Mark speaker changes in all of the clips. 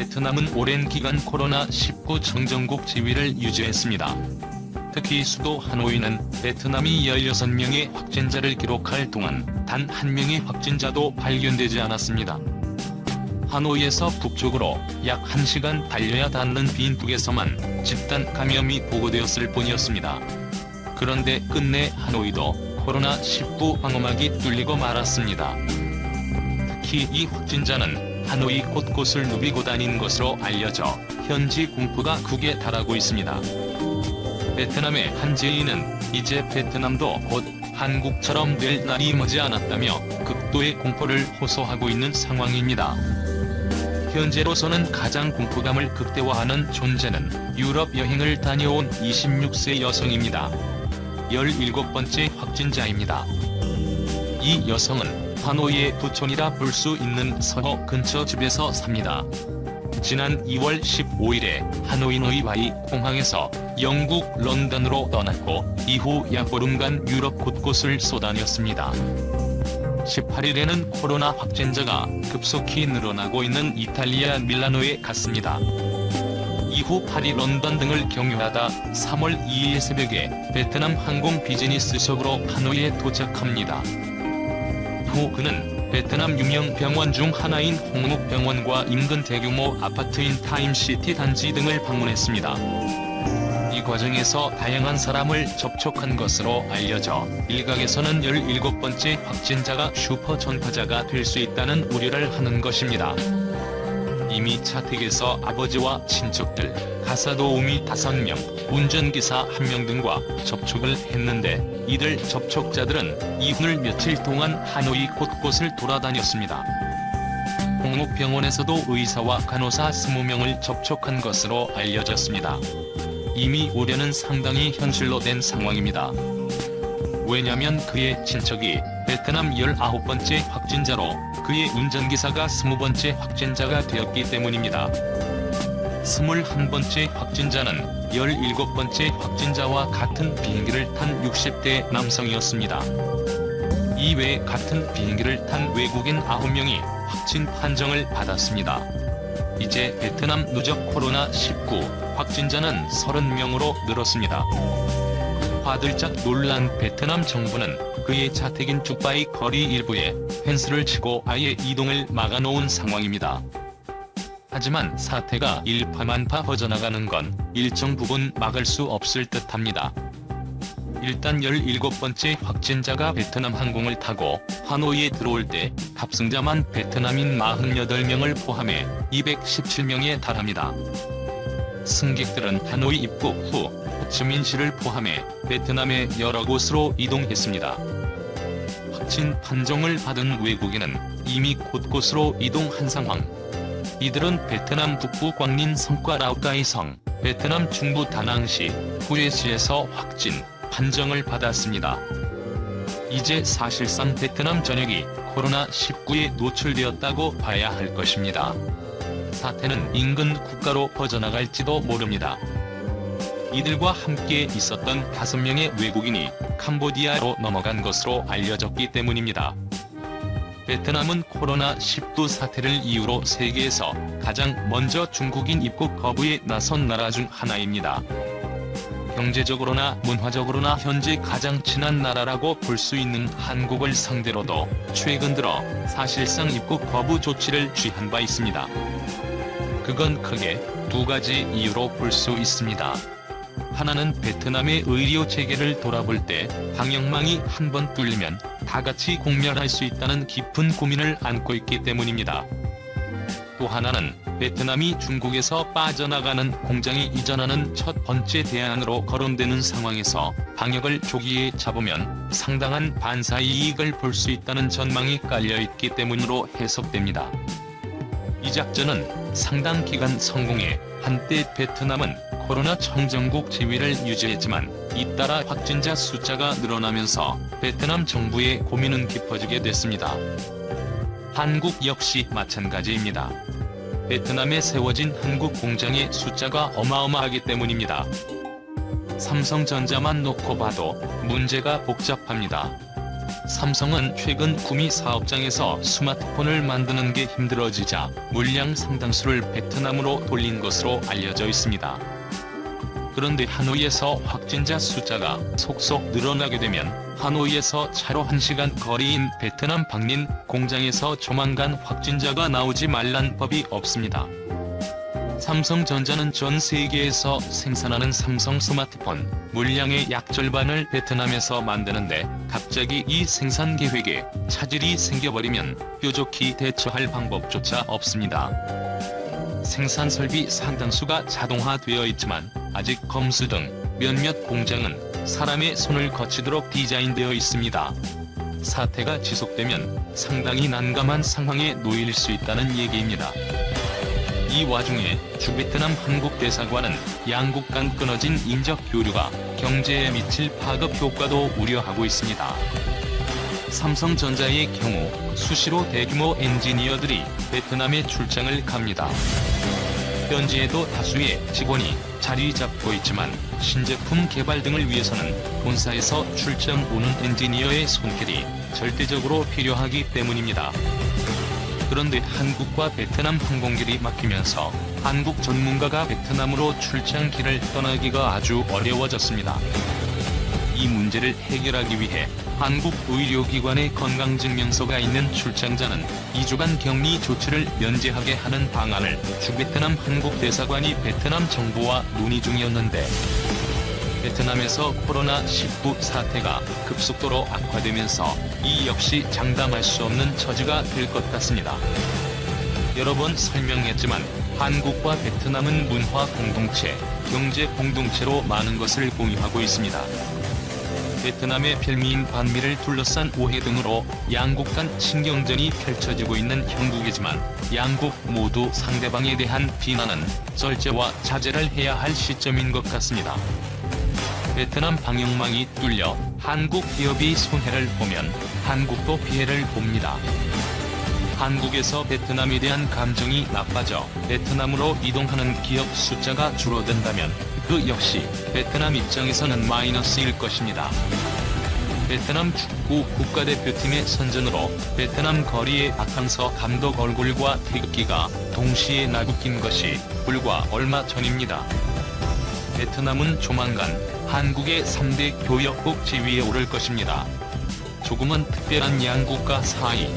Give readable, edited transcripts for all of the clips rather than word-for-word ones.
Speaker 1: 베트남은 오랜 기간 코로나19 청정국 지위를 유지했습니다. 특히 수도 하노이는 베트남이 16명의 확진자를 기록할 동안 단 한 명의 확진자도 발견되지 않았습니다. 하노이에서 북쪽으로 약 1시간 달려야 닿는 빈북에서만 집단 감염이 보고되었을 뿐이었습니다. 그런데 끝내 하노이도 코로나19 방어막이 뚫리고 말았습니다. 특히 이 확진자는 하노이 곳곳을 누비고 다닌 것으로 알려져 현지 공포가 극에 달하고 있습니다. 베트남의 한 지인은 이제 베트남도 곧 한국처럼 될 날이 머지않았다며 극도의 공포를 호소하고 있는 상황입니다. 현재로서는 가장 공포감을 극대화하는 존재는 유럽 여행을 다녀온 26세 여성입니다. 17번째 확진자입니다. 이 여성은 하노이의 부촌이라 볼 수 있는 서호 근처 집에서 삽니다. 지난 2월 15일에 하노이 노이바이 공항에서 영국 런던으로 떠났고 이후 약 보름간 유럽 곳곳을 쏘다녔습니다. 18일에는 코로나 확진자가 급속히 늘어나고 있는 이탈리아 밀라노에 갔습니다. 이후 파리, 런던 등을 경유하다 3월 2일 새벽에 베트남 항공 비즈니스석으로 하노이에 도착합니다. 후 그는 베트남 유명 병원 중 하나인 홍묵병원과 인근 대규모 아파트인 타임시티 단지 등을 방문했습니다. 이 과정에서 다양한 사람을 접촉한 것으로 알려져 일각에서는 17번째 확진자가 슈퍼 전파자가 될 수 있다는 우려를 하는 것입니다. 이미 자택에서 아버지와 친척들, 가사도우미 5명, 운전기사 1명 등과 접촉을 했는데 이들 접촉자들은 이후를 며칠 동안 하노이 곳곳을 돌아다녔습니다. 홍묵병원에서도 의사와 간호사 20명을 접촉한 것으로 알려졌습니다. 이미 우려는 상당히 현실로 된 상황입니다. 왜냐면 그의 친척이 베트남 19번째 확진자로 그의 운전기사가 20번째 확진자가 되었기 때문입니다. 21번째 확진자는 17번째 확진자와 같은 비행기를 탄 60대 남성이었습니다. 이외에 같은 비행기를 탄 외국인 9명이 확진 판정을 받았습니다. 이제 베트남 누적 코로나19 확진자는 30명으로 늘었습니다. 화들짝 놀란 베트남 정부는 그의 자택인 쭈빠이 거리 일부에 펜스를 치고 아예 이동을 막아놓은 상황입니다. 하지만 사태가 일파만파 퍼져나가는 건 일정 부분 막을 수 없을 듯합니다. 일단 17번째 확진자가 베트남 항공을 타고 하노이에 들어올 때 탑승자만 베트남인 48명을 포함해 217명에 달합니다. 승객들은 하노이 입국 후 호치민시를 포함해 베트남의 여러 곳으로 이동했습니다. 확진 판정을 받은 외국인은 이미 곳곳으로 이동한 상황. 이들은 베트남 북부 광린 성과 라오카이성, 베트남 중부 다낭시, 후에시에서 확진 판정을 받았습니다. 이제 사실상 베트남 전역이 코로나19에 노출되었다고 봐야 할 것입니다. 사태는 인근 국가로 퍼져나갈지도 모릅니다. 이들과 함께 있었던 5명의 외국인이 캄보디아로 넘어간 것으로 알려졌기 때문입니다. 베트남은 코로나19 사태를 이유로 세계에서 가장 먼저 중국인 입국 거부에 나선 나라 중 하나입니다. 경제적으로나 문화적으로나 현재 가장 친한 나라라고 볼 수 있는 한국을 상대로도 최근 들어 사실상 입국 거부 조치를 취한 바 있습니다. 그건 크게 2가지 이유로 볼 수 있습니다. 하나는 베트남의 의료 체계를 돌아볼 때 방역망이 한번 뚫리면 다같이 공멸할 수 있다는 깊은 고민을 안고 있기 때문입니다. 또 하나는 베트남이 중국에서 빠져나가는 공장에 이전하는 첫 번째 대안으로 거론되는 상황에서 방역을 조기에 잡으면 상당한 반사이익을 볼 수 있다는 전망이 깔려있기 때문으로 해석됩니다. 이 작전은 상당 기간 성공해 한때 베트남은 코로나 청정국 지위를 유지했지만 잇따라 확진자 숫자가 늘어나면서 베트남 정부의 고민은 깊어지게 됐습니다. 한국 역시 마찬가지입니다. 베트남에 세워진 한국 공장의 숫자가 어마어마하기 때문입니다. 삼성전자만 놓고 봐도 문제가 복잡합니다. 삼성은 최근 구미 사업장에서 스마트폰을 만드는 게 힘들어지자 물량 상당수를 베트남으로 돌린 것으로 알려져 있습니다. 그런데 하노이에서 확진자 숫자가 속속 늘어나게 되면 하노이에서 차로 1시간 거리인 베트남 박린 공장에서 조만간 확진자가 나오지 말란 법이 없습니다. 삼성전자는 전 세계에서 생산하는 삼성 스마트폰 물량의 약 절반을 베트남에서 만드는데 갑자기 이 생산 계획에 차질이 생겨버리면 뾰족히 대처할 방법조차 없습니다. 생산 설비 상당수가 자동화되어 있지만 아직 검수 등 몇몇 공장은 사람의 손을 거치도록 디자인되어 있습니다. 사태가 지속되면 상당히 난감한 상황에 놓일 수 있다는 얘기입니다. 이 와중에 주베트남 한국대사관은 양국 간 끊어진 인적 교류가 경제에 미칠 파급 효과도 우려하고 있습니다. 삼성전자의 경우 수시로 대규모 엔지니어들이 베트남에 출장을 갑니다. 현지에도 다수의 직원이 자리 잡고 있지만 신제품 개발 등을 위해서는 본사에서 출장 오는 엔지니어의 손길이 절대적으로 필요하기 때문입니다. 그런데 한국과 베트남 항공길이 막히면서 한국 전문가가 베트남으로 출장길을 떠나기가 아주 어려워졌습니다. 이 문제를 해결하기 위해 한국 의료기관의 건강증명서가 있는 출장자는 2주간 격리 조치를 면제하게 하는 방안을 주베트남 한국대사관이 베트남 정부와 논의 중이었는데 베트남에서 코로나19 사태가 급속도로 악화되면서 이 역시 장담할 수 없는 처지가 될 것 같습니다. 여러 번 설명했지만 한국과 베트남은 문화 공동체, 경제 공동체로 많은 것을 공유하고 있습니다. 베트남의 별미인 반미를 둘러싼 오해 등으로 양국 간 신경전이 펼쳐지고 있는 형국이지만 양국 모두 상대방에 대한 비난은 절제와 자제를 해야 할 시점인 것 같습니다. 베트남 방역망이 뚫려 한국 기업이 손해를 보면 한국도 피해를 봅니다. 한국에서 베트남에 대한 감정이 나빠져 베트남으로 이동하는 기업 숫자가 줄어든다면 그 역시 베트남 입장에서는 마이너스일 것입니다. 베트남 축구 국가대표팀의 선전으로 베트남 거리의 박항서 감독 얼굴과 태극기가 동시에 나부낀 것이 불과 얼마 전입니다. 베트남은 조만간 한국의 3대 교역국 지위에 오를 것입니다. 조금은 특별한 양국가 사이,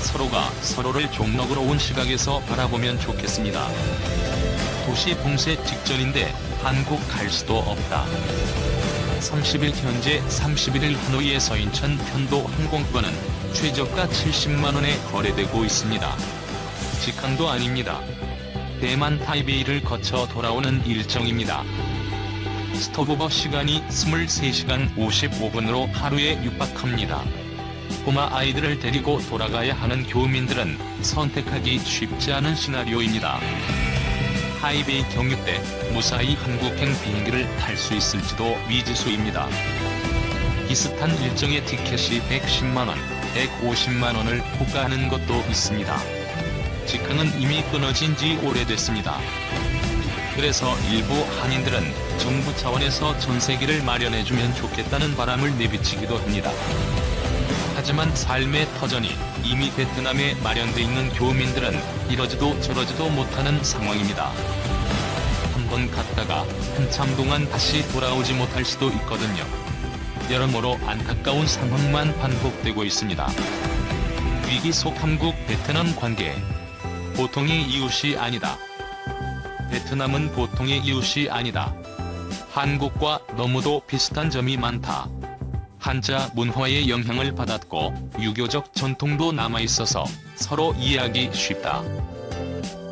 Speaker 1: 서로가 서로를 종로으로 온 시각에서 바라보면 좋겠습니다. 도시 봉쇄 직전인데 한국 갈 수도 없다. 30일 현재 31일 하노이에서 인천 편도 항공권은 최저가 70만원에 거래되고 있습니다. 직항도 아닙니다. 대만 타이베이를 거쳐 돌아오는 일정입니다. 스톱오버 시간이 23시간 55분으로 하루에 육박합니다. 꼬마 아이들을 데리고 돌아가야 하는 교민들은 선택하기 쉽지 않은 시나리오입니다. 타이베이 경유 때 무사히 한국행 비행기를 탈 수 있을지도 미지수입니다. 비슷한 일정의 티켓이 110만원, 150만원을 호가하는 것도 있습니다. 직항은 이미 끊어진 지 오래됐습니다. 그래서 일부 한인들은 정부 차원에서 전세기를 마련해주면 좋겠다는 바람을 내비치기도 합니다. 하지만 삶의 터전이 이미 베트남에 마련돼 있는 교민들은 이러지도 저러지도 못하는 상황입니다. 한번 갔다가 한참 동안 다시 돌아오지 못할 수도 있거든요. 여러모로 안타까운 상황만 반복되고 있습니다. 위기 속 한국 베트남 관계. 보통의 이웃이 아니다. 베트남은 보통의 이웃이 아니다. 한국과 너무도 비슷한 점이 많다. 한자 문화의 영향을 받았고 유교적 전통도 남아있어서 서로 이해하기 쉽다.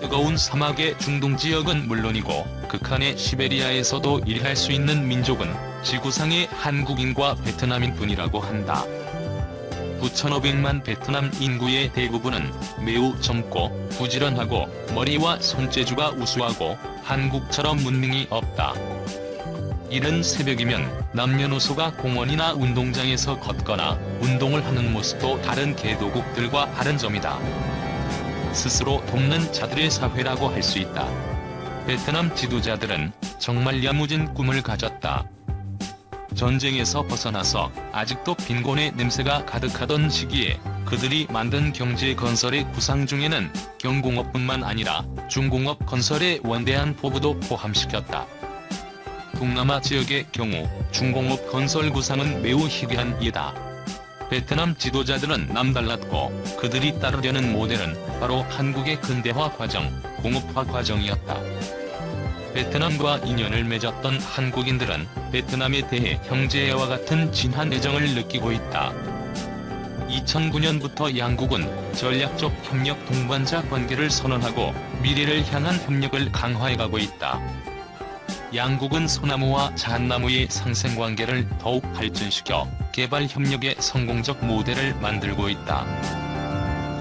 Speaker 1: 뜨거운 사막의 중동 지역은 물론이고 극한의 시베리아에서도 일할 수 있는 민족은 지구상의 한국인과 베트남인 뿐이라고 한다. 9,500만 베트남 인구의 대부분은 매우 젊고 부지런하고 머리와 손재주가 우수하고 한국처럼 문명이 없다. 이른 새벽이면 남녀노소가 공원이나 운동장에서 걷거나 운동을 하는 모습도 다른 개도국들과 다른 점이다. 스스로 돕는 자들의 사회라고 할 수 있다. 베트남 지도자들은 정말 야무진 꿈을 가졌다. 전쟁에서 벗어나서 아직도 빈곤의 냄새가 가득하던 시기에 그들이 만든 경제 건설의 구상 중에는 경공업뿐만 아니라 중공업 건설의 원대한 포부도 포함시켰다. 동남아 지역의 경우 중공업 건설 구상은 매우 희귀한 예다. 베트남 지도자들은 남달랐고 그들이 따르려는 모델은 바로 한국의 근대화 과정, 공업화 과정이었다. 베트남과 인연을 맺었던 한국인들은 베트남에 대해 형제와 같은 진한 애정을 느끼고 있다. 2009년부터 양국은 전략적 협력 동반자 관계를 선언하고 미래를 향한 협력을 강화해가고 있다. 양국은 소나무와 잣나무의 상생관계를 더욱 발전시켜 개발 협력의 성공적 모델을 만들고 있다.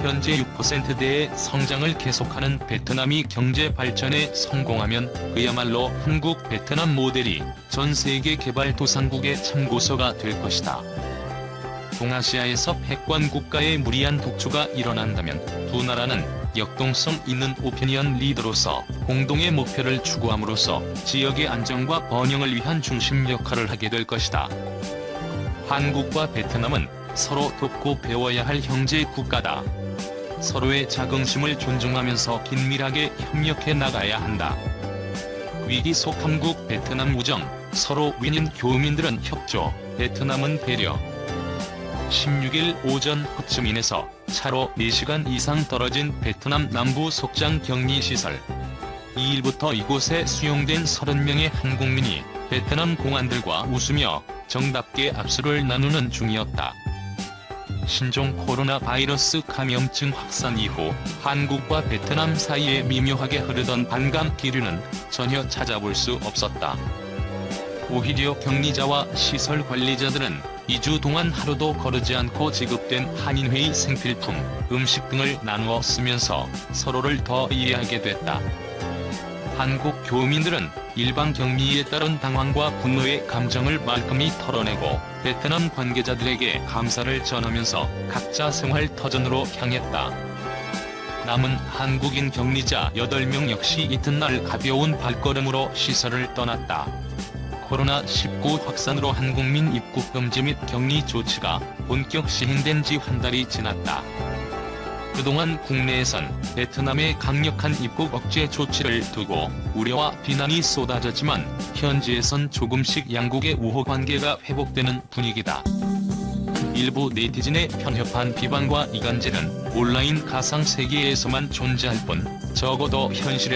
Speaker 1: 현재 6%대의 성장을 계속하는 베트남이 경제 발전에 성공하면 그야말로 한국 베트남 모델이 전 세계 개발도상국의 참고서가 될 것이다. 동아시아에서 패권 국가의 무리한 독주가 일어난다면 두 나라는 역동성 있는 오피니언 리더로서 공동의 목표를 추구함으로써 지역의 안정과 번영을 위한 중심 역할을 하게 될 것이다. 한국과 베트남은 서로 돕고 배워야 할 형제 국가다. 서로의 자긍심을 존중하면서 긴밀하게 협력해 나가야 한다. 위기 속 한국 베트남 우정, 서로 윈윈 교민들은 협조, 베트남은 배려. 16일 오전 호치민에서 차로 4시간 이상 떨어진 베트남 남부 속장 격리시설. 2일부터 이곳에 수용된 30명의 한국민이 베트남 공안들과 웃으며 정답게 압수를 나누는 중이었다. 신종 코로나 바이러스 감염증 확산 이후 한국과 베트남 사이에 미묘하게 흐르던 반감 기류는 전혀 찾아볼 수 없었다. 오히려 격리자와 시설 관리자들은 2주 동안 하루도 거르지 않고 지급된 한인회의 생필품, 음식 등을 나누어 쓰면서 서로를 더 이해하게 됐다. 한국 교민들은 일방 격리에 따른 당황과 분노의 감정을 말끔히 털어내고 베트남 관계자들에게 감사를 전하면서 각자 생활 터전으로 향했다. 남은 한국인 격리자 8명 역시 이튿날 가벼운 발걸음으로 시설을 떠났다. 코로나19 확산으로 한국민 입국 금지 및 격리 조치가 본격 시행된 지 한 달이 지났다. 그동안 국내에선 베트남의 강력한 입국 억제 조치를 두고 우려와 비난이 쏟아졌지만 현지에선 조금씩 양국의 우호 관계가 회복되는 분위기다. 일부 네티즌의 편협한 비방과 이간질은 온라인 가상 세계에서만 존재할 뿐 적어도 현실에